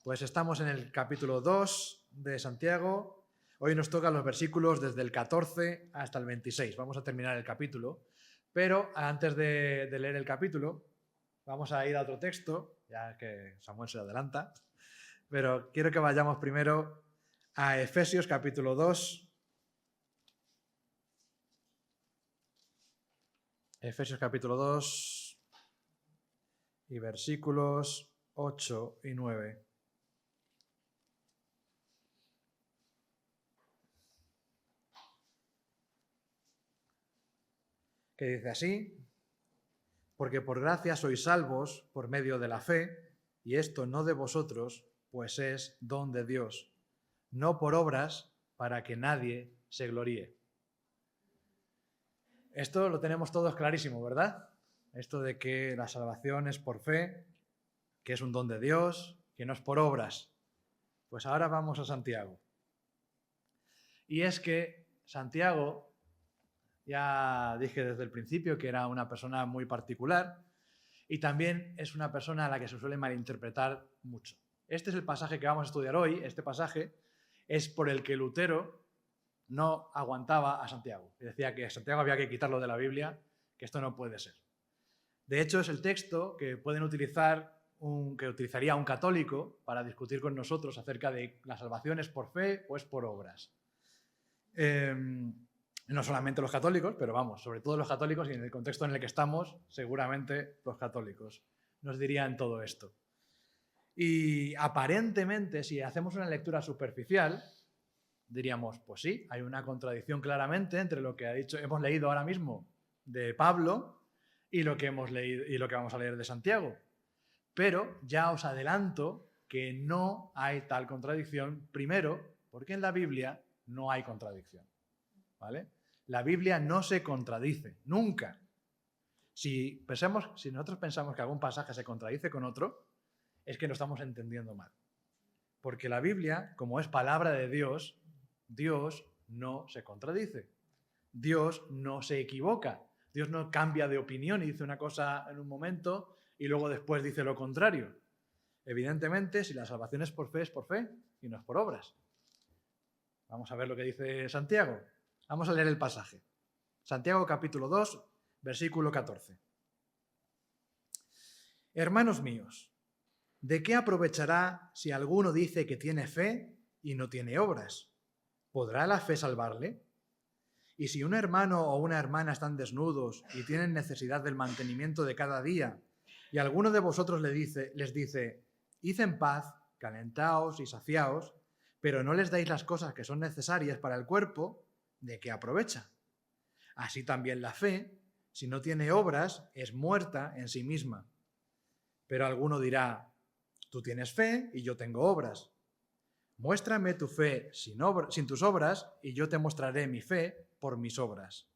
Pues estamos en el capítulo 2 de Santiago. Hoy nos tocan los versículos desde el 14 hasta el 26. Vamos a terminar el capítulo. Pero antes de leer el capítulo, vamos a ir a otro texto, ya que Samuel se adelanta. Pero quiero que vayamos primero a Efesios capítulo 2. Efesios capítulo 2 y versículos 8 y 9. Que dice así: porque por gracia sois salvos por medio de la fe, y esto no de vosotros, pues es don de Dios, no por obras, para que nadie se gloríe. Esto lo tenemos todos clarísimo, ¿verdad? Esto de que la salvación es por fe, que es un don de Dios, que no es por obras. Pues ahora vamos a Santiago. Y es que Santiago, ya dije desde el principio que era una persona muy particular y también es una persona a la que se suele malinterpretar mucho. Este es el pasaje que vamos a estudiar hoy. Este pasaje es por el que Lutero no aguantaba a Santiago. Y decía que a Santiago había que quitarlo de la Biblia, que esto no puede ser. De hecho, es el texto que pueden utilizar que utilizaría un católico para discutir con nosotros acerca de la salvación es por fe o es por obras. No solamente los católicos, pero vamos, sobre todo los católicos, y en el contexto en el que estamos, seguramente los católicos nos dirían todo esto. Y aparentemente, si hacemos una lectura superficial, diríamos, pues sí, hay una contradicción claramente entre lo que hemos leído ahora mismo de Pablo y lo que hemos leído y lo que vamos a leer de Santiago. Pero ya os adelanto que no hay tal contradicción, primero, porque en la Biblia no hay contradicción, ¿vale? La Biblia no se contradice, nunca. Si nosotros pensamos que algún pasaje se contradice con otro, es que lo estamos entendiendo mal. Porque la Biblia, como es palabra de Dios, Dios no se contradice. Dios no se equivoca. Dios no cambia de opinión y dice una cosa en un momento y luego después dice lo contrario. Evidentemente, si la salvación es por fe y no es por obras. Vamos a ver lo que dice Santiago. Vamos a leer el pasaje. Santiago capítulo 2, versículo 14. Hermanos míos, ¿de qué aprovechará si alguno dice que tiene fe y no tiene obras? ¿Podrá la fe salvarle? Y si un hermano o una hermana están desnudos y tienen necesidad del mantenimiento de cada día, y alguno de vosotros les dice, id en paz, calentaos y saciaos, pero no les dais las cosas que son necesarias para el cuerpo, ¿de qué aprovecha? Así también la fe, si no tiene obras, es muerta en sí misma. Pero alguno dirá, tú tienes fe y yo tengo obras. Muéstrame tu fe sin tus obras y yo te mostraré mi fe por mis obras.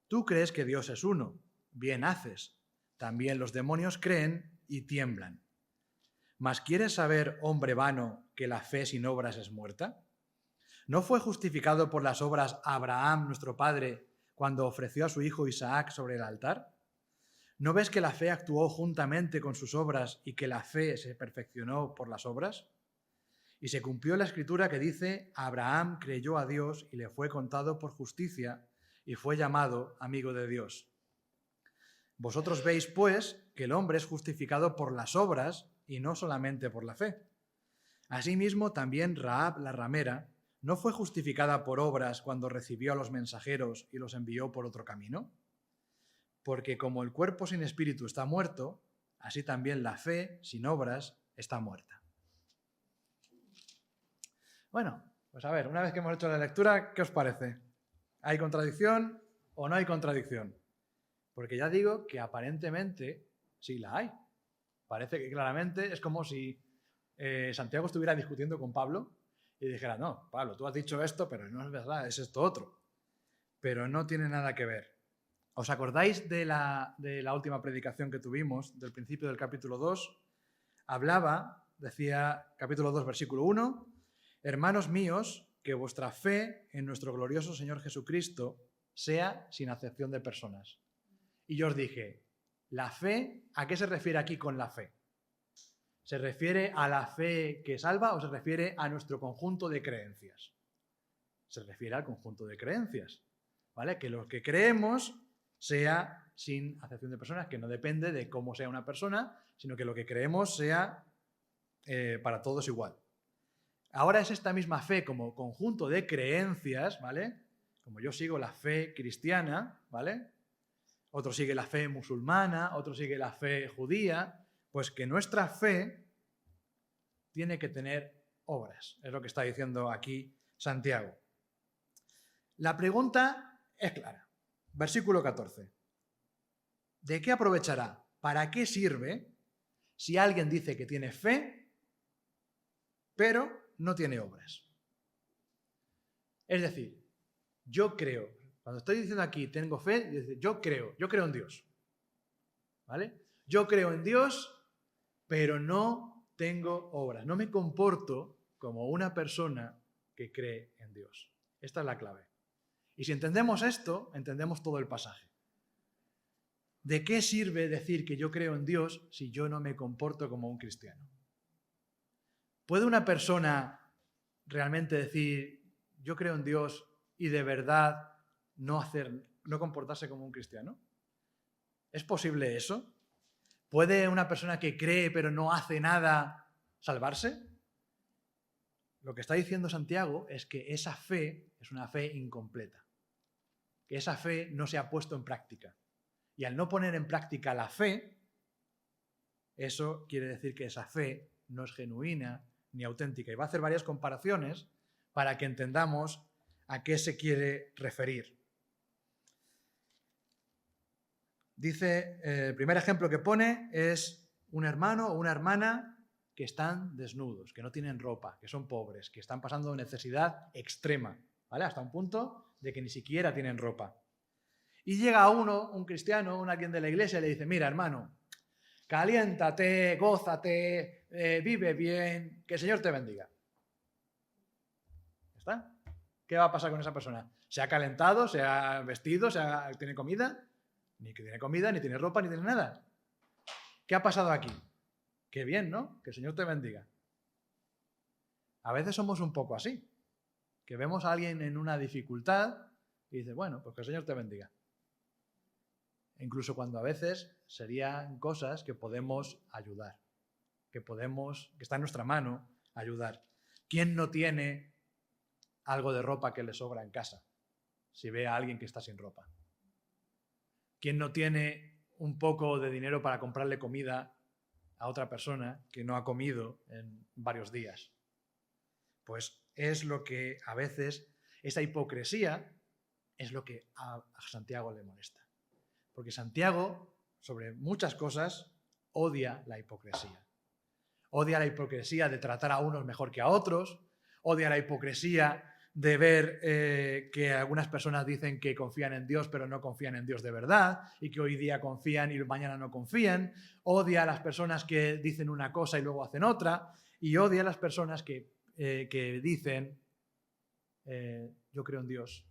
Tú crees que Dios es uno, bien haces. También los demonios creen y tiemblan. ¿Mas quieres saber, hombre vano, que la fe sin obras es muerta? ¿No fue justificado por las obras Abraham, nuestro padre, cuando ofreció a su hijo Isaac sobre el altar? ¿No ves que la fe actuó juntamente con sus obras y que la fe se perfeccionó por las obras? Y se cumplió la escritura que dice, Abraham creyó a Dios y le fue contado por justicia y fue llamado amigo de Dios. Vosotros veis, pues, que el hombre es justificado por las obras y no solamente por la fe. Asimismo, también Rahab la ramera no fue justificada por obras cuando recibió a los mensajeros y los envió por otro camino. Porque como el cuerpo sin espíritu está muerto, así también la fe sin obras está muerta. Bueno, pues a ver, una vez que hemos hecho la lectura, ¿qué os parece? ¿Hay contradicción o no hay contradicción? Porque ya digo que aparentemente sí la hay. Parece que claramente es como si Santiago estuviera discutiendo con Pablo y dijera, no, Pablo, tú has dicho esto, pero no es verdad, es esto otro. Pero no tiene nada que ver. ¿Os acordáis de la última predicación que tuvimos, del principio del capítulo 2? Decía capítulo 2, versículo 1, hermanos míos, que vuestra fe en nuestro glorioso Señor Jesucristo sea sin acepción de personas. Y yo os dije, ¿la fe? ¿A qué se refiere aquí con la fe? ¿Se refiere a la fe que salva o se refiere a nuestro conjunto de creencias? Se refiere al conjunto de creencias, ¿vale? Que lo que creemos sea sin acepción de personas, que no depende de cómo sea una persona, sino que lo que creemos sea para todos igual. Ahora es esta misma fe como conjunto de creencias, ¿vale? Como yo sigo la fe cristiana, ¿vale? Otro sigue la fe musulmana, otro sigue la fe judía, pues que nuestra fe tiene que tener obras, es lo que está diciendo aquí Santiago. La pregunta es clara. Versículo 14. ¿De qué aprovechará? ¿Para qué sirve si alguien dice que tiene fe, pero no tiene obras? Es decir, yo creo, cuando estoy diciendo aquí tengo fe, yo creo en Dios. ¿Vale? Yo creo en Dios, pero no tengo obras. No me comporto como una persona que cree en Dios. Esta es la clave. Y si entendemos esto, entendemos todo el pasaje. ¿De qué sirve decir que yo creo en Dios si yo no me comporto como un cristiano? ¿Puede una persona realmente decir yo creo en Dios y de verdad no comportarse como un cristiano? ¿Es posible eso? ¿Puede una persona que cree pero no hace nada salvarse? Lo que está diciendo Santiago es que esa fe es una fe incompleta, que esa fe no se ha puesto en práctica. Y al no poner en práctica la fe, eso quiere decir que esa fe no es genuina ni auténtica. Y va a hacer varias comparaciones para que entendamos a qué se quiere referir. Dice, el primer ejemplo que pone es un hermano o una hermana que están desnudos, que no tienen ropa, que son pobres, que están pasando necesidad extrema, ¿vale? Hasta un punto de que ni siquiera tienen ropa. Y llega uno, un cristiano, alguien de la iglesia, y le dice, mira, hermano, caliéntate, gózate, vive bien, que el Señor te bendiga. ¿Ya está? ¿Qué va a pasar con esa persona? ¿Se ha calentado? ¿Se ha vestido? ¿Tiene comida? Ni que tiene comida, ni tiene ropa, ni tiene nada. ¿Qué ha pasado aquí? Qué bien, ¿no? Que el Señor te bendiga. A veces somos un poco así, que vemos a alguien en una dificultad y dice, bueno, pues que el Señor te bendiga. Incluso cuando a veces serían cosas que podemos ayudar, que está en nuestra mano ayudar. ¿Quién no tiene algo de ropa que le sobra en casa si ve a alguien que está sin ropa? ¿Quién no tiene un poco de dinero para comprarle comida a otra persona que no ha comido en varios días? Pues es lo que a veces, esa hipocresía es lo que a Santiago le molesta. Porque Santiago, sobre muchas cosas, odia la hipocresía. Odia la hipocresía de tratar a unos mejor que a otros, odia la hipocresía de ver que algunas personas dicen que confían en Dios pero no confían en Dios de verdad y que hoy día confían y mañana no confían, odia a las personas que dicen una cosa y luego hacen otra y odia a las personas que dicen yo creo en Dios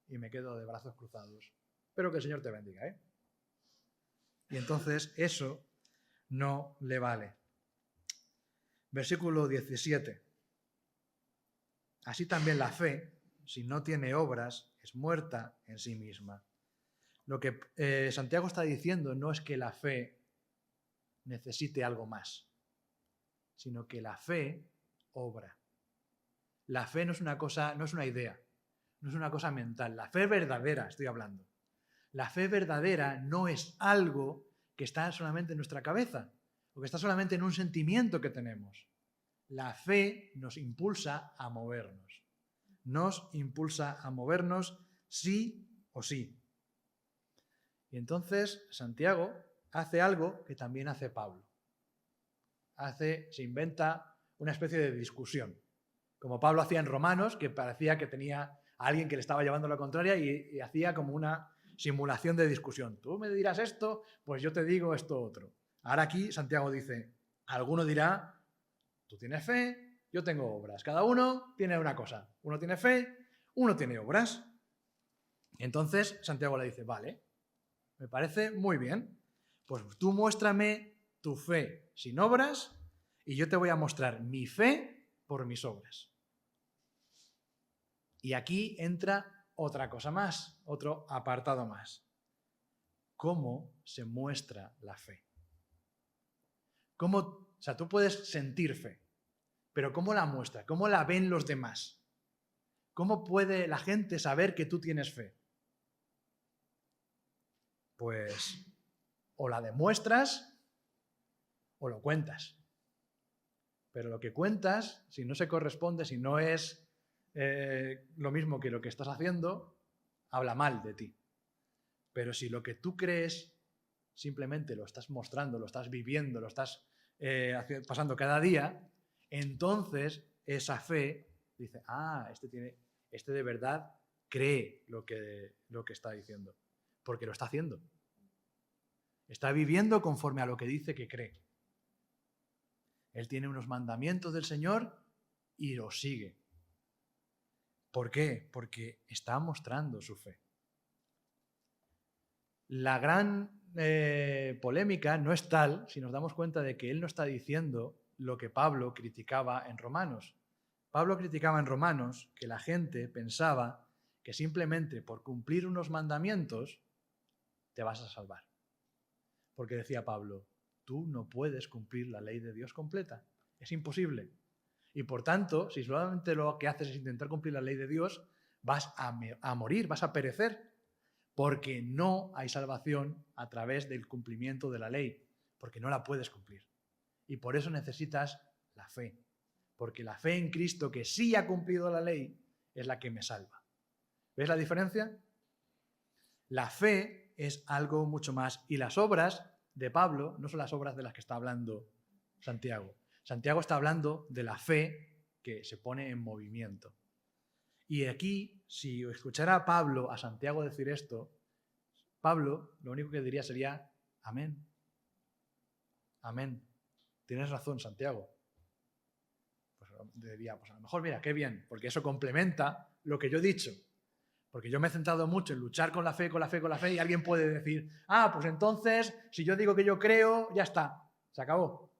y me quedo de brazos cruzados. Espero que el Señor te bendiga, ¿eh? Y entonces eso no le vale. Versículo 17. Así también la fe, si no tiene obras, es muerta en sí misma. Lo que Santiago está diciendo no es que la fe necesite algo más, sino que la fe obra. La fe no es una cosa, no es una idea, no es una cosa mental. La fe verdadera, estoy hablando. La fe verdadera no es algo que está solamente en nuestra cabeza o que está solamente en un sentimiento que tenemos. La fe nos impulsa a movernos. Nos impulsa a movernos sí o sí. Y entonces Santiago hace algo que también hace Pablo. Se inventa una especie de discusión. Como Pablo hacía en Romanos, que parecía que tenía a alguien que le estaba llevando la contraria y hacía como una simulación de discusión. Tú me dirás esto, pues yo te digo esto otro. Ahora aquí Santiago dice, alguno dirá, tú tienes fe, yo tengo obras. Cada uno tiene una cosa. Uno tiene fe, uno tiene obras. Entonces Santiago le dice, vale, me parece muy bien. Pues tú muéstrame tu fe sin obras y yo te voy a mostrar mi fe por mis obras. Y aquí entra otra cosa más, otro apartado más. ¿Cómo se muestra la fe? O sea, tú puedes sentir fe, pero ¿cómo la muestra? ¿Cómo la ven los demás? ¿Cómo puede la gente saber que tú tienes fe? Pues o la demuestras o lo cuentas. Pero lo que cuentas, si no se corresponde, si no es lo mismo que lo que estás haciendo, habla mal de ti. Pero si lo que tú crees simplemente lo estás mostrando, lo estás viviendo, lo estás pasando cada día, entonces esa fe dice, este de verdad cree lo que está diciendo, porque lo está haciendo. Está viviendo conforme a lo que dice que cree. Él tiene unos mandamientos del Señor y los sigue. ¿Por qué? Porque está mostrando su fe. La gran polémica no es tal si nos damos cuenta de que él no está diciendo lo que Pablo criticaba en Romanos. Pablo criticaba en Romanos que la gente pensaba que simplemente por cumplir unos mandamientos te vas a salvar. Porque decía Pablo, tú no puedes cumplir la ley de Dios completa. Es imposible. Y por tanto, si solamente lo que haces es intentar cumplir la ley de Dios, vas a morir, vas a perecer. Porque no hay salvación a través del cumplimiento de la ley, porque no la puedes cumplir. Y por eso necesitas la fe, porque la fe en Cristo, que sí ha cumplido la ley, es la que me salva. ¿Ves la diferencia? La fe es algo mucho más. Y las obras de Pablo no son las obras de las que está hablando Santiago. Santiago está hablando de la fe que se pone en movimiento. Y aquí, si escuchara a Pablo, a Santiago decir esto, Pablo lo único que diría sería, amén. Amén. Tienes razón, Santiago. Pues diría, pues a lo mejor, mira, qué bien, porque eso complementa lo que yo he dicho. Porque yo me he centrado mucho en luchar con la fe, y alguien puede decir, pues entonces, si yo digo que yo creo, ya está, se acabó.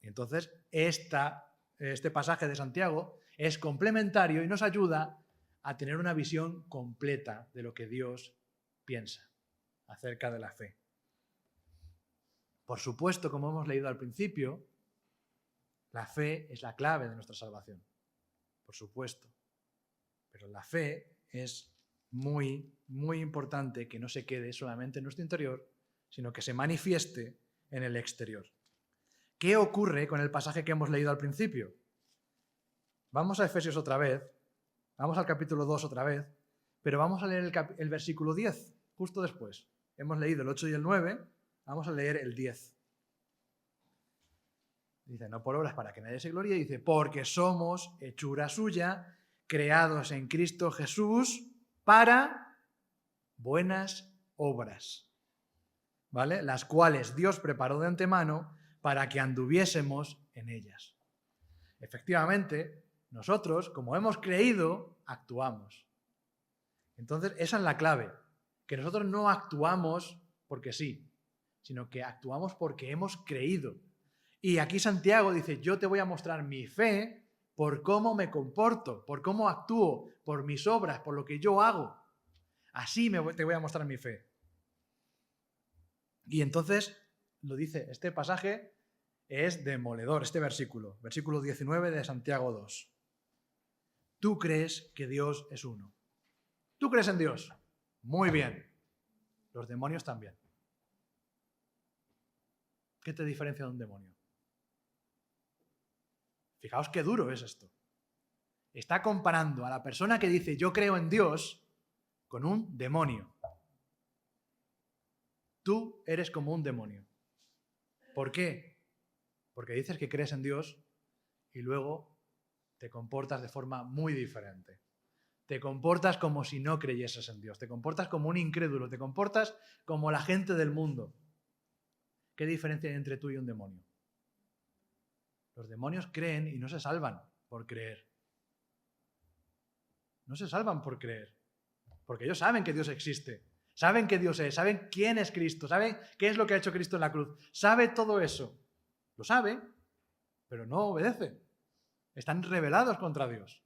Y entonces, este pasaje de Santiago es complementario y nos ayuda a tener una visión completa de lo que Dios piensa acerca de la fe. Por supuesto, como hemos leído al principio, la fe es la clave de nuestra salvación. Por supuesto. Pero la fe es muy, muy importante que no se quede solamente en nuestro interior, sino que se manifieste en el exterior. ¿Qué ocurre con el pasaje que hemos leído al principio? Vamos a Efesios otra vez, vamos al capítulo 2 otra vez, pero vamos a leer el versículo 10, justo después. Hemos leído el 8 y el 9, vamos a leer el 10. Dice, no por obras para que nadie se gloríe, dice, porque somos hechura suya, creados en Cristo Jesús para buenas obras, ¿vale? Las cuales Dios preparó de antemano para que anduviésemos en ellas. Efectivamente, nosotros, como hemos creído, actuamos. Entonces, esa es la clave, que nosotros no actuamos porque sí, sino que actuamos porque hemos creído. Y aquí Santiago dice, yo te voy a mostrar mi fe por cómo me comporto, por cómo actúo, por mis obras, por lo que yo hago. Así te voy a mostrar mi fe. Y entonces, lo dice, este pasaje es demoledor, este versículo 19 de Santiago 2. Tú crees que Dios es uno. ¿Tú crees en Dios? Muy bien. Los demonios también. ¿Qué te diferencia de un demonio? Fijaos qué duro es esto. Está comparando a la persona que dice yo creo en Dios con un demonio. Tú eres como un demonio. ¿Por qué? Porque dices que crees en Dios y luego te comportas de forma muy diferente. Te comportas como si no creyeses en Dios. Te comportas como un incrédulo. Te comportas como la gente del mundo. ¿Qué diferencia hay entre tú y un demonio? Los demonios creen y no se salvan por creer. No se salvan por creer. Porque ellos saben que Dios existe. Saben que Dios es, saben quién es Cristo, saben qué es lo que ha hecho Cristo en la cruz. Sabe todo eso. Lo sabe, pero no obedece. Están rebelados contra Dios.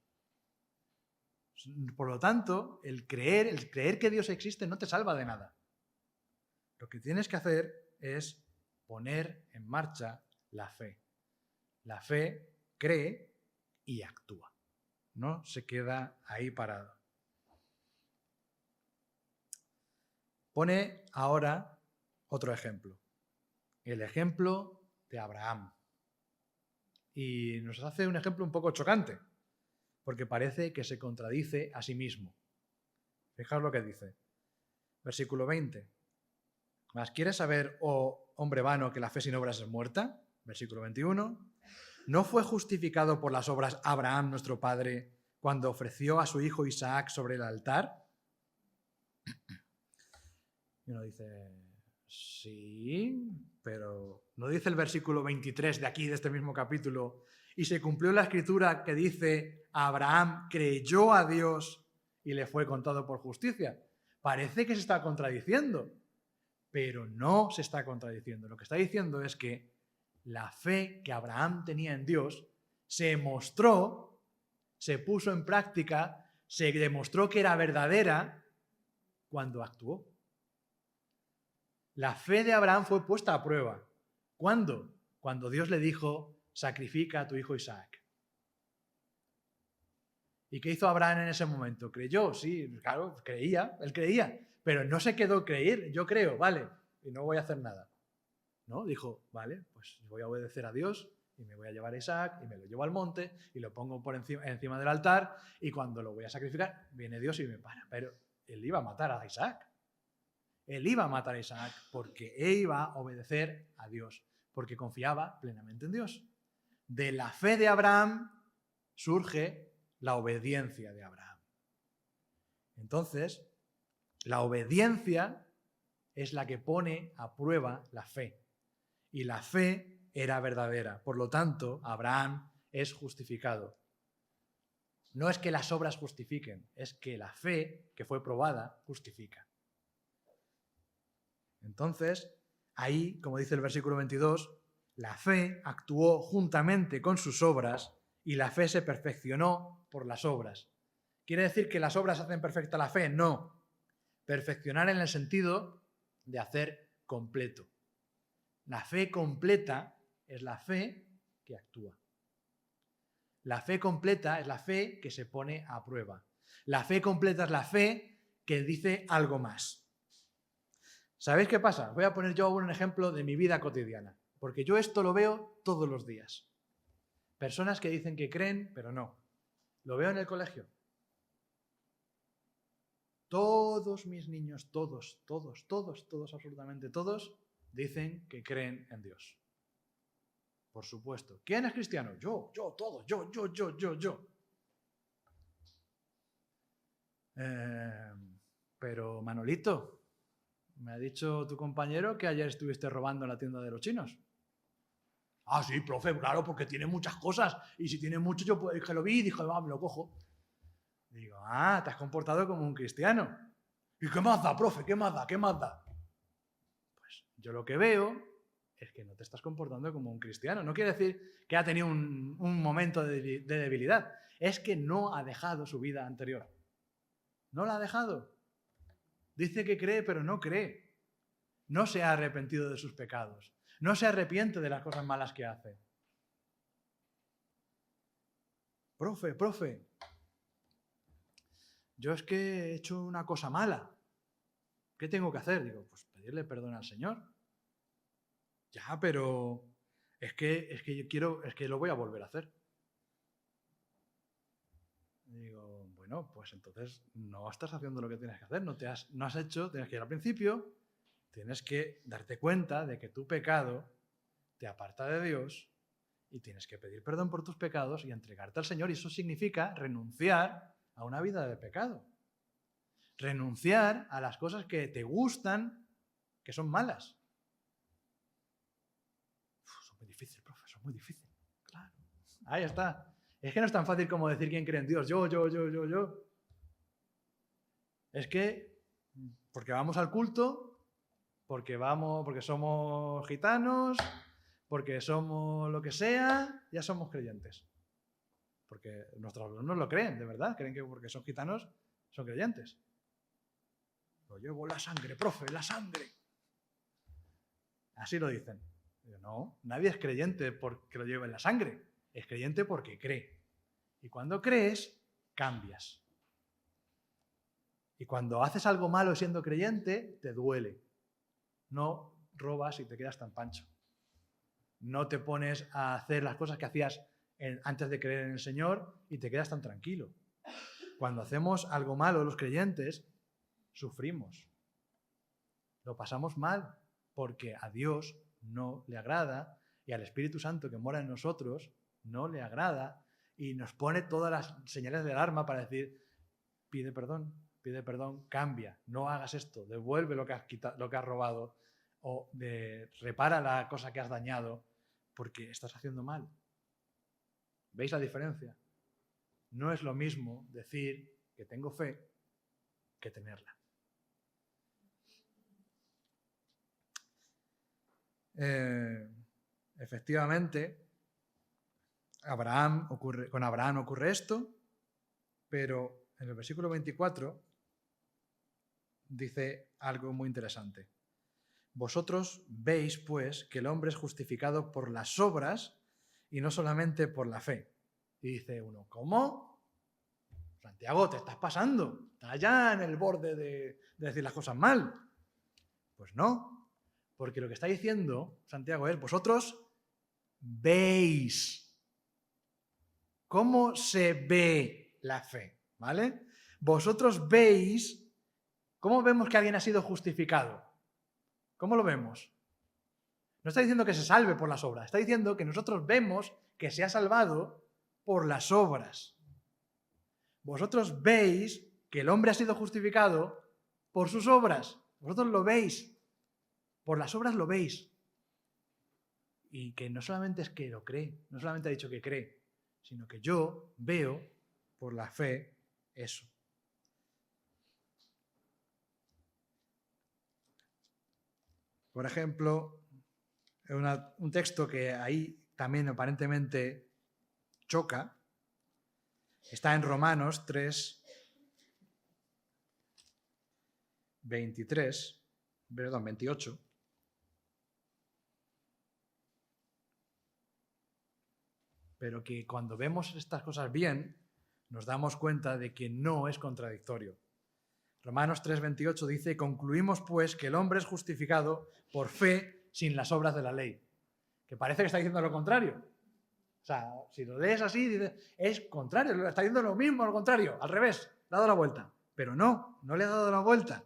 Por lo tanto, el creer que Dios existe no te salva de nada. Lo que tienes que hacer es poner en marcha la fe. La fe cree y actúa. No se queda ahí parado. Pone ahora otro ejemplo. El ejemplo de Abraham. Y nos hace un ejemplo un poco chocante, porque parece que se contradice a sí mismo. Fijaos lo que dice. Versículo 20. ¿Mas quieres saber, oh hombre vano, que la fe sin obras es muerta? Versículo 21. ¿No fue justificado por las obras Abraham, nuestro padre, cuando ofreció a su hijo Isaac sobre el altar? Y uno dice, sí, pero ¿no dice el versículo 23 de aquí, de este mismo capítulo? Y se cumplió la escritura que dice, Abraham creyó a Dios y le fue contado por justicia. Parece que se está contradiciendo, pero no se está contradiciendo. Lo que está diciendo es que la fe que Abraham tenía en Dios se mostró, se puso en práctica, se demostró que era verdadera cuando actuó. La fe de Abraham fue puesta a prueba. ¿Cuándo? Cuando Dios le dijo, sacrifica a tu hijo Isaac. ¿Y qué hizo Abraham en ese momento? ¿Creyó? Sí, claro, creía, él creía, pero no se quedó creer, yo creo, vale, y no voy a hacer nada. ¿No? Dijo, vale, pues voy a obedecer a Dios y me voy a llevar a Isaac y me lo llevo al monte y lo pongo por encima del altar y cuando lo voy a sacrificar, viene Dios y me para. Pero él iba a matar a Isaac. Él iba a matar a Isaac porque él iba a obedecer a Dios, porque confiaba plenamente en Dios. De la fe de Abraham surge la obediencia de Abraham. Entonces, la obediencia es la que pone a prueba la fe. Y la fe era verdadera. Por lo tanto, Abraham es justificado. No es que las obras justifiquen, es que la fe que fue probada justifica. Entonces, ahí, como dice el versículo 22, la fe actuó juntamente con sus obras y la fe se perfeccionó por las obras. ¿Quiere decir que las obras hacen perfecta la fe? No. Perfeccionar en el sentido de hacer completo. La fe completa es la fe que actúa. La fe completa es la fe que se pone a prueba. La fe completa es la fe que dice algo más. ¿Sabéis qué pasa? Voy a poner yo un ejemplo de mi vida cotidiana, porque yo esto lo veo todos los días. Personas que dicen que creen, pero no. Lo veo en el colegio. Todos mis niños, todos, absolutamente todos, dicen que creen en Dios. Por supuesto. ¿Quién es cristiano? Yo, todos, yo. Pero Manolito, me ha dicho tu compañero que ayer estuviste robando en la tienda de los chinos. Ah, sí, profe, claro, porque tiene muchas cosas. Y si tiene mucho, yo que lo vi y dije, va, me lo cojo. Digo, te has comportado como un cristiano. ¿Y qué más da, profe? ¿Qué más da? Pues yo lo que veo es que no te estás comportando como un cristiano. No quiere decir que ha tenido un momento de debilidad. Es que no ha dejado su vida anterior. No la ha dejado. Dice que cree, pero no cree. No se ha arrepentido de sus pecados. No se arrepiente de las cosas malas que hace. Profe, yo es que he hecho una cosa mala. ¿Qué tengo que hacer? Digo, pues pedirle perdón al Señor. Ya, pero es que lo voy a volver a hacer. Digo, bueno, pues entonces no estás haciendo lo que tienes que hacer, no has hecho, tienes que ir al principio, tienes que darte cuenta de que tu pecado te aparta de Dios y tienes que pedir perdón por tus pecados y entregarte al Señor, y eso significa renunciar a una vida de pecado. Renunciar a las cosas que te gustan, que son malas. Eso es muy difícil, profe, eso es muy difícil. Claro, ahí está. Es que no es tan fácil como decir quién cree en Dios. Yo. Es que Porque vamos al culto, porque somos gitanos, porque somos lo que sea, ya somos creyentes. Porque nuestros alumnos lo creen, de verdad. Creen que porque son gitanos son creyentes. Lo llevo la sangre, profe, la sangre. Así lo dicen. Digo, no, nadie es creyente porque lo lleve en la sangre. Es creyente porque cree. Y cuando crees, cambias. Y cuando haces algo malo siendo creyente, te duele. No robas y te quedas tan pancho. No te pones a hacer las cosas que hacías antes de creer en el Señor y te quedas tan tranquilo. Cuando hacemos algo malo los creyentes, sufrimos. Lo pasamos mal porque a Dios no le agrada y al Espíritu Santo que mora en nosotros no le agrada y nos pone todas las señales de alarma para decir, pide perdón, cambia, no hagas esto, devuelve lo que has robado o repara la cosa que has dañado porque estás haciendo mal. ¿Veis la diferencia? No es lo mismo decir que tengo fe que tenerla. Efectivamente, con Abraham ocurre esto, pero en el versículo 24 dice algo muy interesante. Vosotros veis, pues, que el hombre es justificado por las obras y no solamente por la fe. Y dice uno, ¿cómo? Santiago, te estás pasando. Estás ya en el borde de decir las cosas mal. Pues no, porque lo que está diciendo Santiago es, vosotros veis. ¿Cómo se ve la fe? ¿Vale? Vosotros veis. ¿Cómo vemos que alguien ha sido justificado? ¿Cómo lo vemos? No está diciendo que se salve por las obras, está diciendo que nosotros vemos que se ha salvado por las obras. Vosotros veis que el hombre ha sido justificado por sus obras. Vosotros lo veis. Por las obras lo veis. Y que no solamente es que lo cree, no solamente ha dicho que cree, sino que yo veo por la fe eso. Por ejemplo, un texto que ahí también aparentemente choca, está en Romanos 3, 28. Pero que cuando vemos estas cosas bien, nos damos cuenta de que no es contradictorio. Romanos 3:28 dice, concluimos pues que el hombre es justificado por fe sin las obras de la ley. Que parece que está diciendo lo contrario. O sea, si lo lees así, dice, es contrario, está diciendo lo mismo, lo contrario, al revés, le ha dado la vuelta. Pero no le ha dado la vuelta.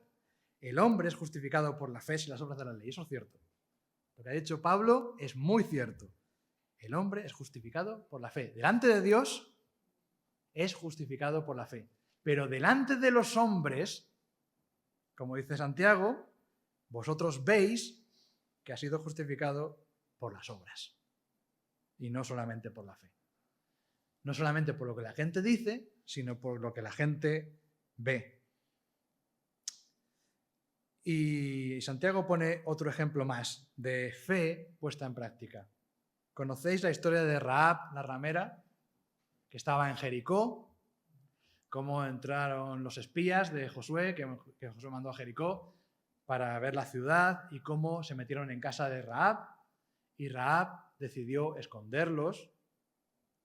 El hombre es justificado por la fe sin las obras de la ley. Eso es cierto. Lo que ha dicho Pablo es muy cierto. El hombre es justificado por la fe. Delante de Dios es justificado por la fe. Pero delante de los hombres, como dice Santiago, vosotros veis que ha sido justificado por las obras. Y no solamente por la fe. No solamente por lo que la gente dice, sino por lo que la gente ve. Y Santiago pone otro ejemplo más de fe puesta en práctica. ¿Conocéis la historia de Rahab, la ramera, que estaba en Jericó? Cómo entraron los espías de Josué, que Josué mandó a Jericó para ver la ciudad, y cómo se metieron en casa de Rahab, y Rahab decidió esconderlos,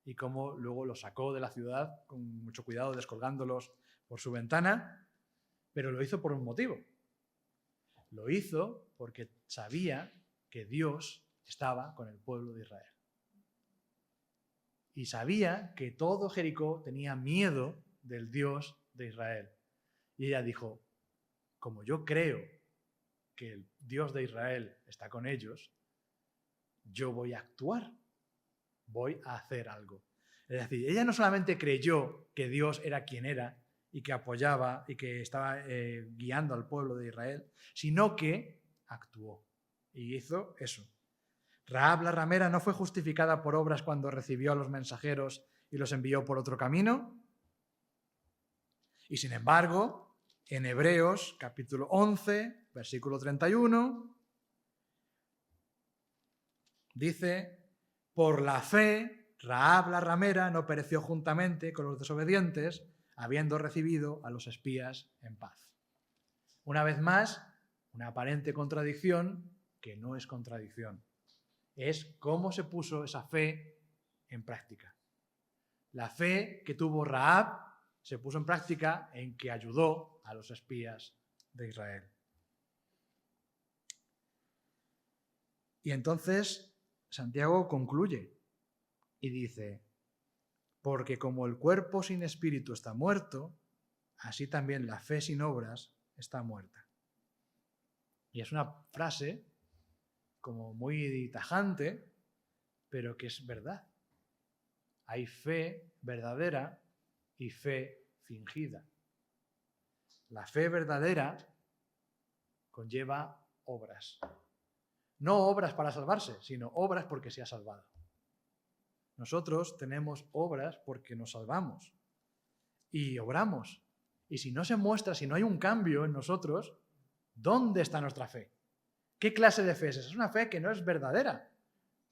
y cómo luego los sacó de la ciudad con mucho cuidado, descolgándolos por su ventana, pero lo hizo por un motivo. Lo hizo porque sabía que Dios estaba con el pueblo de Israel. Y sabía que todo Jericó tenía miedo del Dios de Israel. Y ella dijo, como yo creo que el Dios de Israel está con ellos, yo voy a actuar, voy a hacer algo. Es decir, ella no solamente creyó que Dios era quien era y que apoyaba y que estaba guiando al pueblo de Israel, sino que actuó y hizo eso. Rahab la ramera no fue justificada por obras cuando recibió a los mensajeros y los envió por otro camino. Y sin embargo, En Hebreos, capítulo 11, versículo 31, dice: por la fe, Rahab la ramera no pereció juntamente con los desobedientes, habiendo recibido a los espías en paz. Una vez más, una aparente contradicción que no es contradicción. Es cómo se puso esa fe en práctica. La fe que tuvo Rahab se puso en práctica en que ayudó a los espías de Israel. Y entonces Santiago concluye y dice: porque como el cuerpo sin espíritu está muerto, así también la fe sin obras está muerta. Y es una frase como muy tajante, pero que es verdad. Hay fe verdadera y fe fingida. La fe verdadera conlleva obras. No obras para salvarse, sino obras porque se ha salvado. Nosotros tenemos obras porque nos salvamos y obramos. Y si no se muestra, si no hay un cambio en nosotros, ¿dónde está nuestra fe? ¿Qué clase de fe es esa? Es una fe que no es verdadera,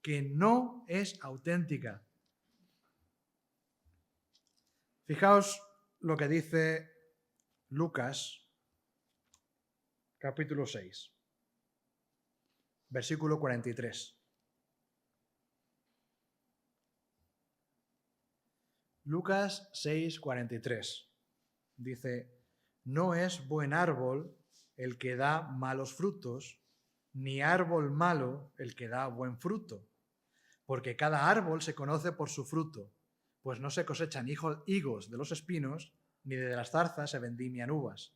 que no es auténtica. Fijaos lo que dice Lucas, capítulo 6, versículo 43. Lucas 6, 43. Dice: no es buen árbol el que da malos frutos, ni árbol malo el que da buen fruto, porque cada árbol se conoce por su fruto, pues no se cosechan higos de los espinos, ni de las zarzas se vendimian uvas.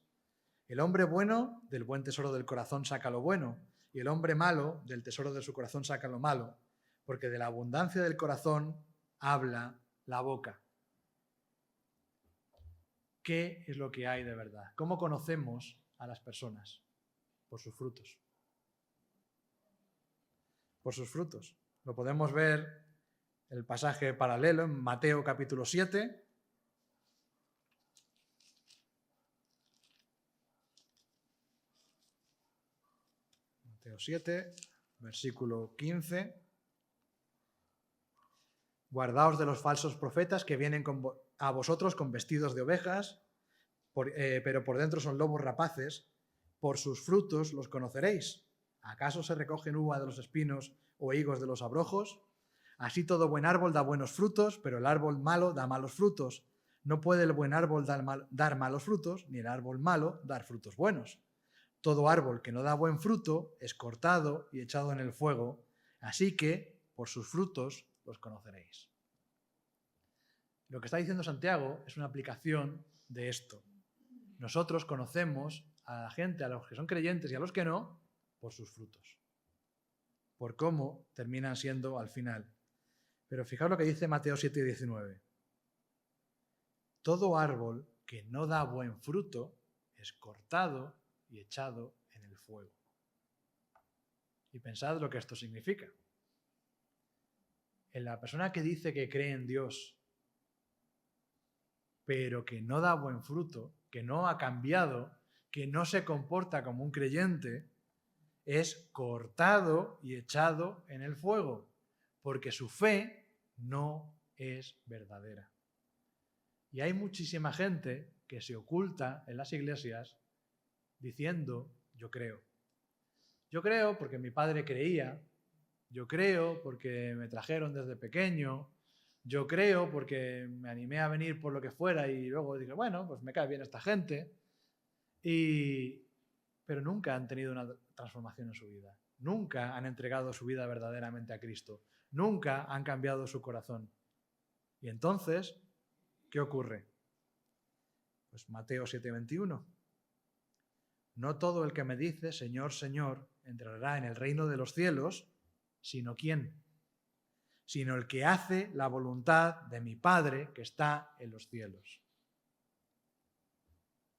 El hombre bueno del buen tesoro del corazón saca lo bueno, y el hombre malo del tesoro de su corazón saca lo malo, porque de la abundancia del corazón habla la boca. ¿Qué es lo que hay de verdad? ¿Cómo conocemos a las personas? Por sus frutos. Por sus frutos. Lo podemos ver en el pasaje paralelo en Mateo capítulo 7. Mateo 7, versículo 15. Guardaos de los falsos profetas que vienen a vosotros con vestidos de ovejas, pero por dentro son lobos rapaces. Por sus frutos los conoceréis. ¿Acaso se recogen uva de los espinos o higos de los abrojos? Así todo buen árbol da buenos frutos, pero el árbol malo da malos frutos. No puede el buen árbol dar malos frutos, ni el árbol malo dar frutos buenos. Todo árbol que no da buen fruto es cortado y echado en el fuego. Así que por sus frutos los conoceréis. Lo que está diciendo Santiago es una aplicación de esto. Nosotros conocemos a la gente, a los que son creyentes y a los que no, por sus frutos, por cómo terminan siendo al final. Pero fijaos lo que dice Mateo 7:19. Todo árbol que no da buen fruto es cortado y echado en el fuego. Y pensad lo que esto significa. En la persona que dice que cree en Dios, pero que no da buen fruto, que no ha cambiado, que no se comporta como un creyente, es cortado y echado en el fuego, porque su fe no es verdadera. Y hay muchísima gente que se oculta en las iglesias diciendo: yo creo. Yo creo porque mi padre creía, yo creo porque me trajeron desde pequeño, yo creo porque me animé a venir por lo que fuera y luego dije, bueno, pues me cae bien esta gente. Pero nunca han tenido una transformación en su vida. Nunca han entregado su vida verdaderamente a Cristo. Nunca han cambiado su corazón. Y entonces, ¿qué ocurre? Pues Mateo 7:21. No todo el que me dice, Señor, Señor, entrará en el reino de los cielos, sino ¿quién? Sino el que hace la voluntad de mi Padre que está en los cielos.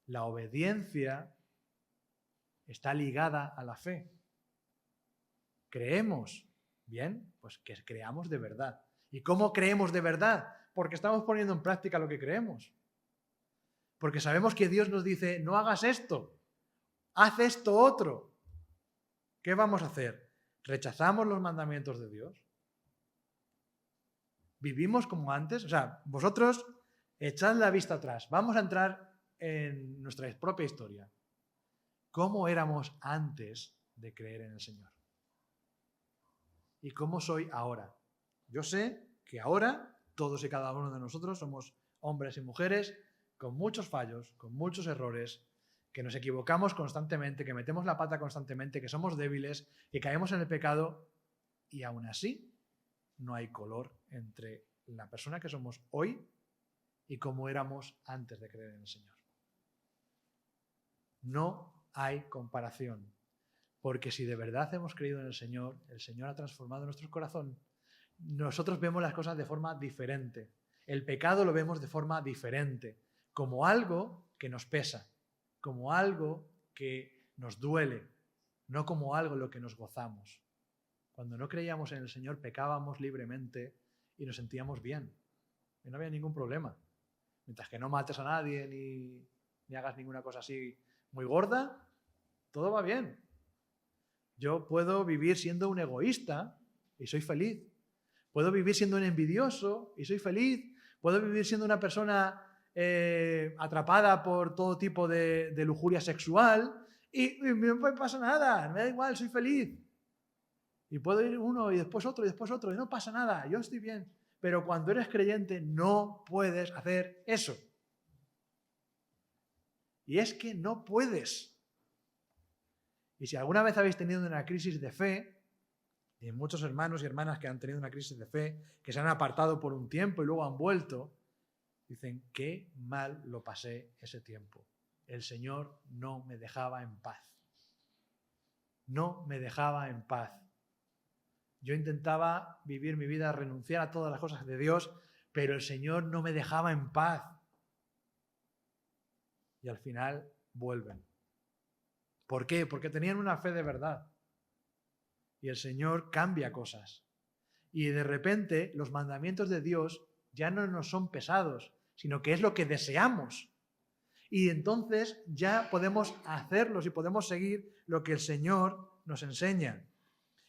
La obediencia está ligada a la fe. ¿Creemos? Bien, pues que creamos de verdad. ¿Y cómo creemos de verdad? Porque estamos poniendo en práctica lo que creemos. Porque sabemos que Dios nos dice, no hagas esto, haz esto otro. ¿Qué vamos a hacer? ¿Rechazamos los mandamientos de Dios? ¿Vivimos como antes? O sea, vosotros echad la vista atrás. Vamos a entrar en nuestra propia historia. ¿Cómo éramos antes de creer en el Señor? ¿Y cómo soy ahora? Yo sé que ahora todos y cada uno de nosotros somos hombres y mujeres con muchos fallos, con muchos errores, que nos equivocamos constantemente, que metemos la pata constantemente, que somos débiles, que caemos en el pecado y aún así no hay color entre la persona que somos hoy y cómo éramos antes de creer en el Señor. No hay comparación, porque si de verdad hemos creído en el Señor ha transformado nuestro corazón. Nosotros vemos las cosas de forma diferente. El pecado lo vemos de forma diferente, como algo que nos pesa, como algo que nos duele, no como algo en lo que nos gozamos. Cuando no creíamos en el Señor, pecábamos libremente y nos sentíamos bien. Y no había ningún problema. Mientras que no mates a nadie ni hagas ninguna cosa así muy gorda, todo va bien. Yo puedo vivir siendo un egoísta y soy feliz. Puedo vivir siendo un envidioso y soy feliz. Puedo vivir siendo una persona atrapada por todo tipo de lujuria sexual y no me pasa nada, me da igual, soy feliz. Y puedo ir uno y después otro y no pasa nada, yo estoy bien. Pero cuando eres creyente no puedes hacer eso. Y es que no puedes. Y si alguna vez habéis tenido una crisis de fe, y muchos hermanos y hermanas que han tenido una crisis de fe, que se han apartado por un tiempo y luego han vuelto, dicen, qué mal lo pasé ese tiempo. El Señor no me dejaba en paz. No me dejaba en paz. Yo intentaba vivir mi vida, renunciar a todas las cosas de Dios, pero el Señor no me dejaba en paz. Y al final vuelven. ¿Por qué? Porque tenían una fe de verdad. Y el Señor cambia cosas. Y de repente los mandamientos de Dios ya no nos son pesados, sino que es lo que deseamos. Y entonces ya podemos hacerlos y podemos seguir lo que el Señor nos enseña.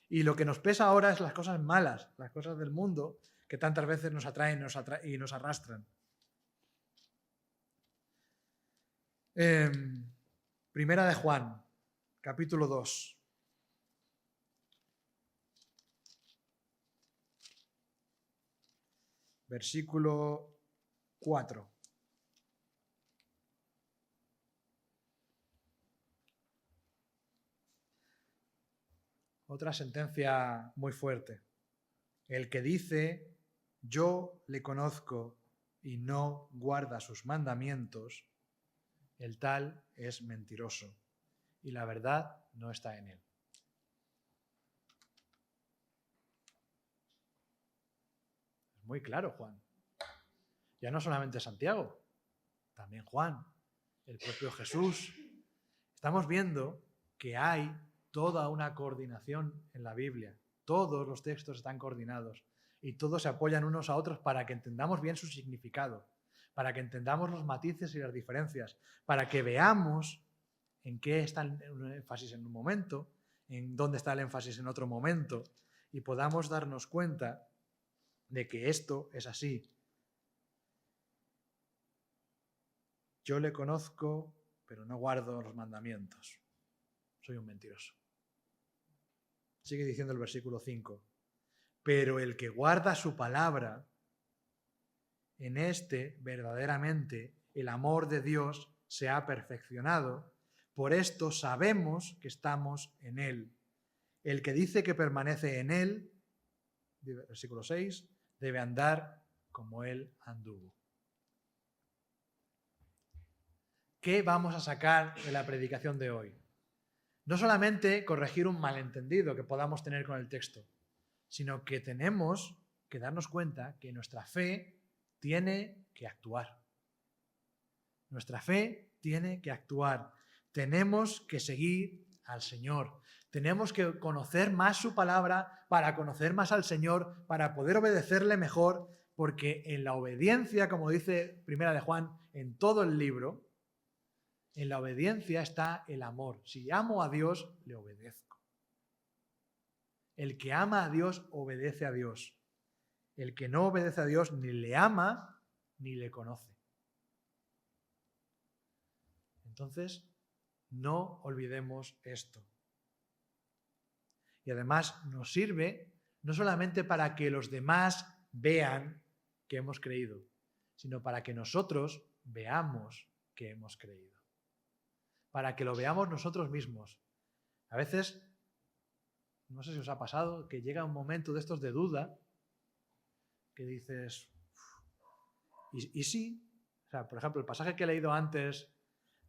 Y lo que nos pesa ahora es las cosas malas, las cosas del mundo, que tantas veces nos atraen y nos arrastran. Primera de Juan, capítulo 2. Versículo 4. Otra sentencia muy fuerte. El que dice, yo le conozco y no guarda sus mandamientos, el tal es mentiroso y la verdad no está en él. Es muy claro, Juan. Ya no solamente Santiago, también Juan, el propio Jesús. Estamos viendo que hay toda una coordinación en la Biblia. Todos los textos están coordinados y todos se apoyan unos a otros para que entendamos bien su significado, para que entendamos los matices y las diferencias, para que veamos en qué está el énfasis en un momento, en dónde está el énfasis en otro momento y podamos darnos cuenta de que esto es así. Yo le conozco, pero no guardo los mandamientos. Soy un mentiroso. Sigue diciendo el versículo 5. Pero el que guarda su palabra, en este verdaderamente el amor de Dios se ha perfeccionado. Por esto sabemos que estamos en él. El que dice que permanece en él, versículo 6, debe andar como él anduvo. ¿Qué vamos a sacar de la predicación de hoy? No solamente corregir un malentendido que podamos tener con el texto, sino que tenemos que darnos cuenta que nuestra fe tiene que actuar. Nuestra fe tiene que actuar. Tenemos que seguir al Señor. Tenemos que conocer más su palabra para conocer más al Señor, para poder obedecerle mejor, porque en la obediencia, como dice Primera de Juan, en todo el libro, en la obediencia está el amor. Si amo a Dios, le obedezco. El que ama a Dios, obedece a Dios. El que no obedece a Dios ni le ama ni le conoce. Entonces, no olvidemos esto. Y además nos sirve no solamente para que los demás vean que hemos creído, sino para que nosotros veamos que hemos creído. Para que lo veamos nosotros mismos. A veces, no sé si os ha pasado, que llega un momento de estos de duda, que dices, ¿y sí? O sea, por ejemplo, el pasaje que he leído antes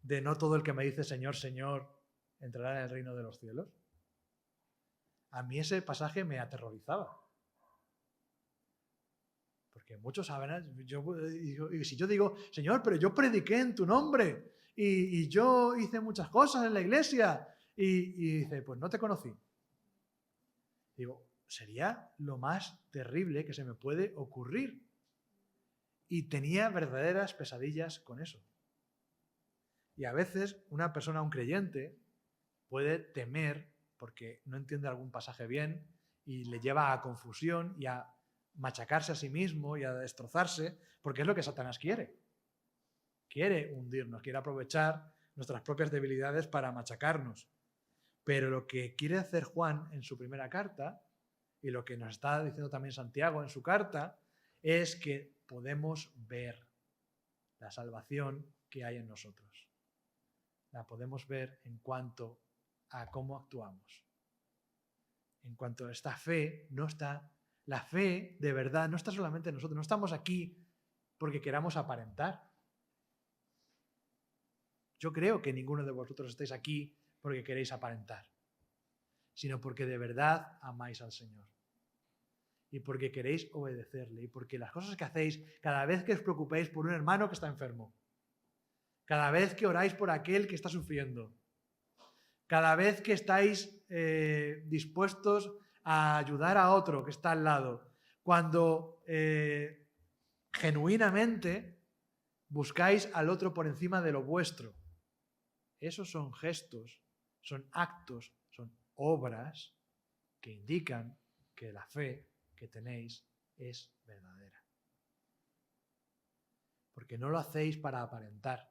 de no todo el que me dice Señor, Señor, entrará en el reino de los cielos. A mí ese pasaje me aterrorizaba. Porque muchos saben, y si yo digo, Señor, pero yo prediqué en tu nombre y yo hice muchas cosas en la iglesia y dice, pues no te conocí. Digo, sería lo más terrible que se me puede ocurrir. Y tenía verdaderas pesadillas con eso. Y a veces una persona, un creyente, puede temer porque no entiende algún pasaje bien y le lleva a confusión y a machacarse a sí mismo y a destrozarse, porque es lo que Satanás quiere. Quiere hundirnos, quiere aprovechar nuestras propias debilidades para machacarnos. Pero lo que quiere hacer Juan en su primera carta, y lo que nos está diciendo también Santiago en su carta, es que podemos ver la salvación que hay en nosotros. La podemos ver en cuanto a cómo actuamos. En cuanto a esta fe, la fe de verdad no está solamente en nosotros, no estamos aquí porque queramos aparentar. Yo creo que ninguno de vosotros estáis aquí porque queréis aparentar, sino porque de verdad amáis al Señor. Y porque queréis obedecerle, y porque las cosas que hacéis, cada vez que os preocupéis por un hermano que está enfermo, cada vez que oráis por aquel que está sufriendo, cada vez que estáis dispuestos a ayudar a otro que está al lado, cuando genuinamente buscáis al otro por encima de lo vuestro, esos son gestos, son actos, son obras que indican que la fe que tenéis es verdadera. Porque no lo hacéis para aparentar,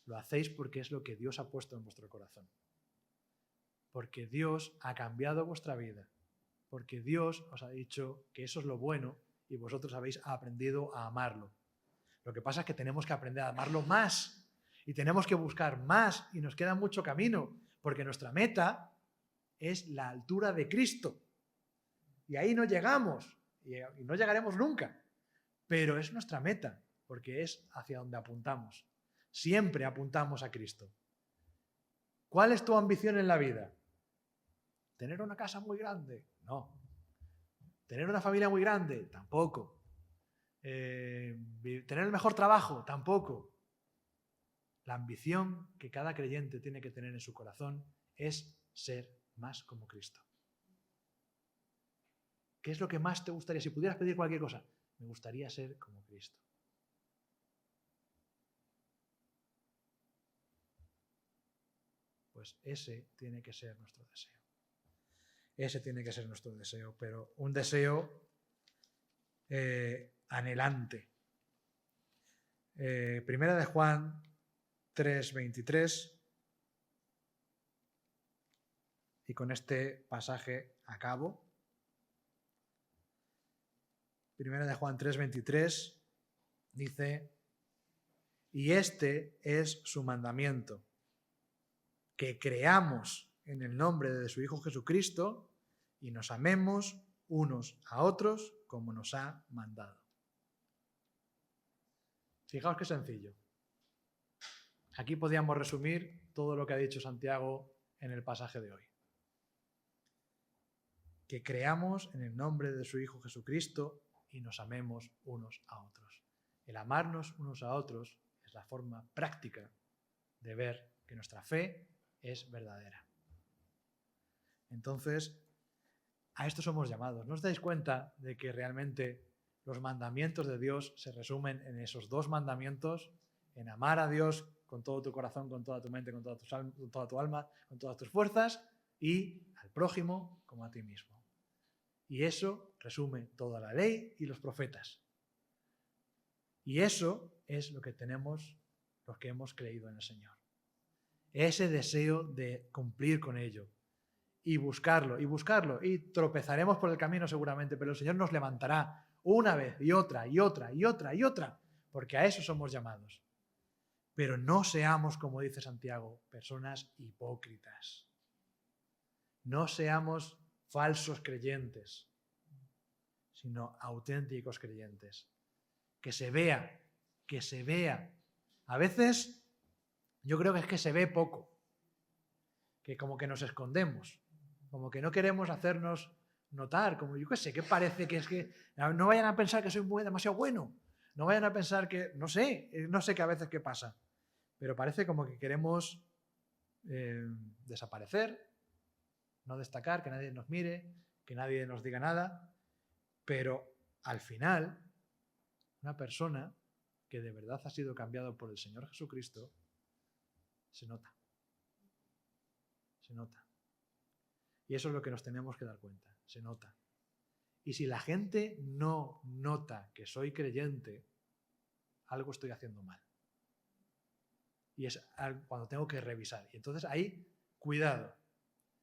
lo hacéis porque es lo que Dios ha puesto en vuestro corazón. Porque Dios ha cambiado vuestra vida, porque Dios os ha dicho que eso es lo bueno y vosotros habéis aprendido a amarlo. Lo que pasa es que tenemos que aprender a amarlo más y tenemos que buscar más y nos queda mucho camino, porque nuestra meta es la altura de Cristo. Y ahí no llegamos y no llegaremos nunca, pero es nuestra meta, porque es hacia donde apuntamos. Siempre apuntamos a Cristo. ¿Cuál es tu ambición en la vida? ¿Tener una casa muy grande? No. ¿Tener una familia muy grande? Tampoco. ¿Tener el mejor trabajo? Tampoco. La ambición que cada creyente tiene que tener en su corazón es ser más como Cristo. ¿Qué es lo que más te gustaría? Si pudieras pedir cualquier cosa, me gustaría ser como Cristo. Pues ese tiene que ser nuestro deseo. Ese tiene que ser nuestro deseo, pero un deseo anhelante. Primera de Juan 3:23, y con este pasaje acabo. Primera de Juan 3:23 dice, y este es su mandamiento, que creamos en el nombre de su Hijo Jesucristo y nos amemos unos a otros como nos ha mandado. Fijaos qué sencillo. Aquí podríamos resumir todo lo que ha dicho Santiago en el pasaje de hoy. Que creamos en el nombre de su Hijo Jesucristo y nos amemos unos a otros. El amarnos unos a otros es la forma práctica de ver que nuestra fe es verdadera. Entonces, a esto somos llamados. ¿No os dais cuenta de que realmente Los mandamientos de Dios se resumen en esos dos mandamientos, en amar a Dios con todo tu corazón, con toda tu mente, con toda tu alma, con todas tus fuerzas, y al prójimo como a ti mismo. Y eso resume toda la ley y los profetas. Y eso es lo que tenemos los que hemos creído en el Señor. Ese deseo de cumplir con ello y buscarlo, y tropezaremos por el camino seguramente, pero el Señor nos levantará una vez y otra, y otra, y otra, y otra, porque a eso somos llamados. Pero no seamos, como dice Santiago, personas hipócritas. No seamos falsos creyentes, sino auténticos creyentes. Que se vea, que se vea. A veces yo creo que es que se ve poco, que como que nos escondemos, como que no queremos hacernos notar, como yo qué sé, que parece que es que no vayan a pensar que soy demasiado bueno, no vayan a pensar que, no sé qué a veces qué pasa, pero parece como que queremos desaparecer, no destacar, que nadie nos mire, que nadie nos diga nada, pero al final una persona que de verdad ha sido cambiado por el Señor Jesucristo se nota. Se nota. Y eso es lo que nos tenemos que dar cuenta. Se nota. Y si la gente no nota que soy creyente, algo estoy haciendo mal. Y es cuando tengo que revisar. Y entonces ahí, cuidado.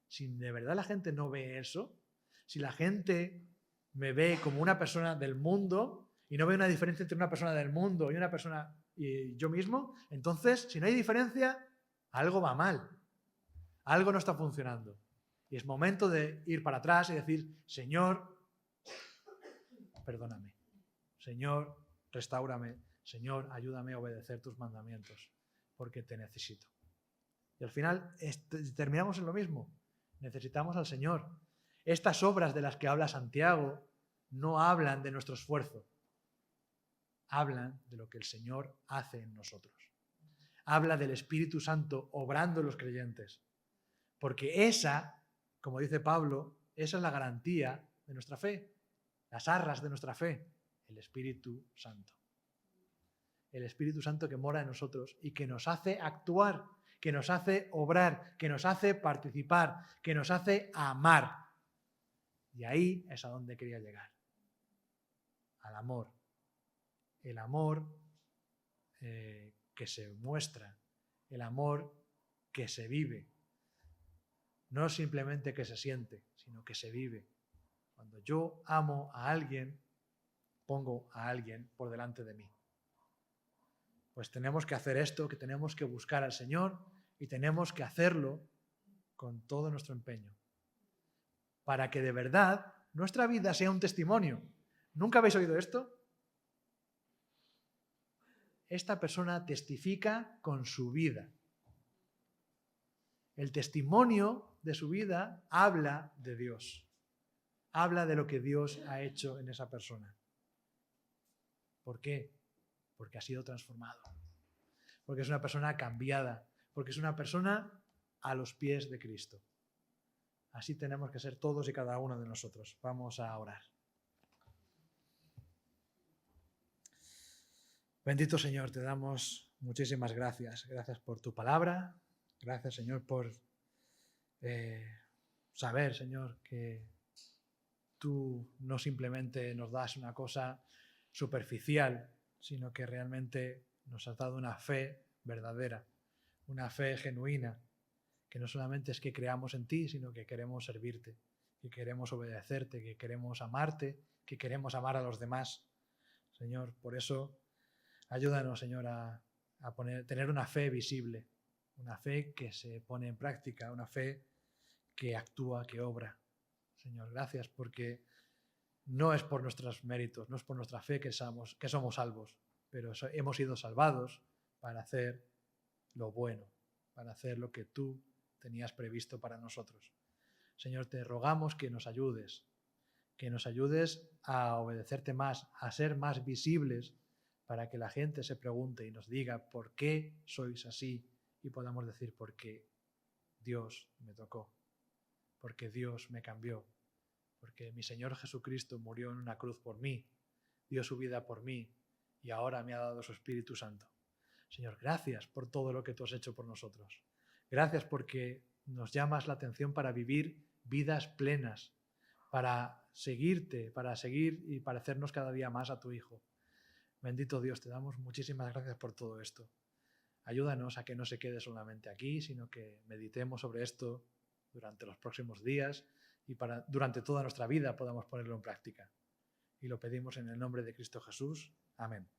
Si de verdad la gente no ve eso, si la gente me ve como una persona del mundo y no ve una diferencia entre una persona del mundo y una persona y yo mismo, entonces, si no hay diferencia, algo va mal. Algo no está funcionando. Y es momento de ir para atrás y decir, Señor, perdóname. Señor, restáurame. Señor, ayúdame a obedecer tus mandamientos, porque te necesito. Y al final terminamos en lo mismo. Necesitamos al Señor. Estas obras de las que habla Santiago no hablan de nuestro esfuerzo. Hablan de lo que el Señor hace en nosotros. Habla del Espíritu Santo obrando en los creyentes. Porque esa, como dice Pablo, esa es la garantía de nuestra fe, las arras de nuestra fe, el Espíritu Santo. El Espíritu Santo que mora en nosotros y que nos hace actuar, que nos hace obrar, que nos hace participar, que nos hace amar. Y ahí es a donde quería llegar. Al amor. El amor que se muestra, el amor que se vive. No simplemente que se siente, sino que se vive. Cuando yo amo a alguien, pongo a alguien por delante de mí. Pues tenemos que hacer esto, que tenemos que buscar al Señor y tenemos que hacerlo con todo nuestro empeño. Para que de verdad nuestra vida sea un testimonio. ¿Nunca habéis oído esto? Esta persona testifica con su vida. El testimonio de su vida habla de Dios. Habla de lo que Dios ha hecho en esa persona. ¿Por qué? Porque ha sido transformado. Porque es una persona cambiada. Porque es una persona a los pies de Cristo. Así tenemos que ser todos y cada uno de nosotros. Vamos a orar. Bendito Señor, te damos muchísimas gracias. Gracias por tu palabra. Gracias, Señor, por saber, Señor, que tú no simplemente nos das una cosa superficial, sino que realmente nos has dado una fe verdadera, una fe genuina, que no solamente es que creamos en ti, sino que queremos servirte, que queremos obedecerte, que queremos amarte, que queremos amar a los demás. Señor, por eso ayúdanos, Señor, a tener una fe visible, una fe que se pone en práctica, una fe que actúa, que obra. Señor, gracias porque no es por nuestros méritos, no es por nuestra fe que somos salvos, pero hemos sido salvados para hacer lo bueno, para hacer lo que tú tenías previsto para nosotros. Señor, te rogamos que nos ayudes a obedecerte más, a ser más visibles, para que la gente se pregunte y nos diga por qué sois así y podamos decir porque Dios me tocó, porque Dios me cambió, porque mi Señor Jesucristo murió en una cruz por mí, dio su vida por mí y ahora me ha dado su Espíritu Santo. Señor, gracias por todo lo que tú has hecho por nosotros. Gracias porque nos llamas la atención para vivir vidas plenas, para seguirte, para seguir y parecernos cada día más a tu Hijo. Bendito Dios, te damos muchísimas gracias por todo esto. Ayúdanos a que no se quede solamente aquí, sino que meditemos sobre esto durante los próximos días y durante toda nuestra vida podamos ponerlo en práctica. Y lo pedimos en el nombre de Cristo Jesús. Amén.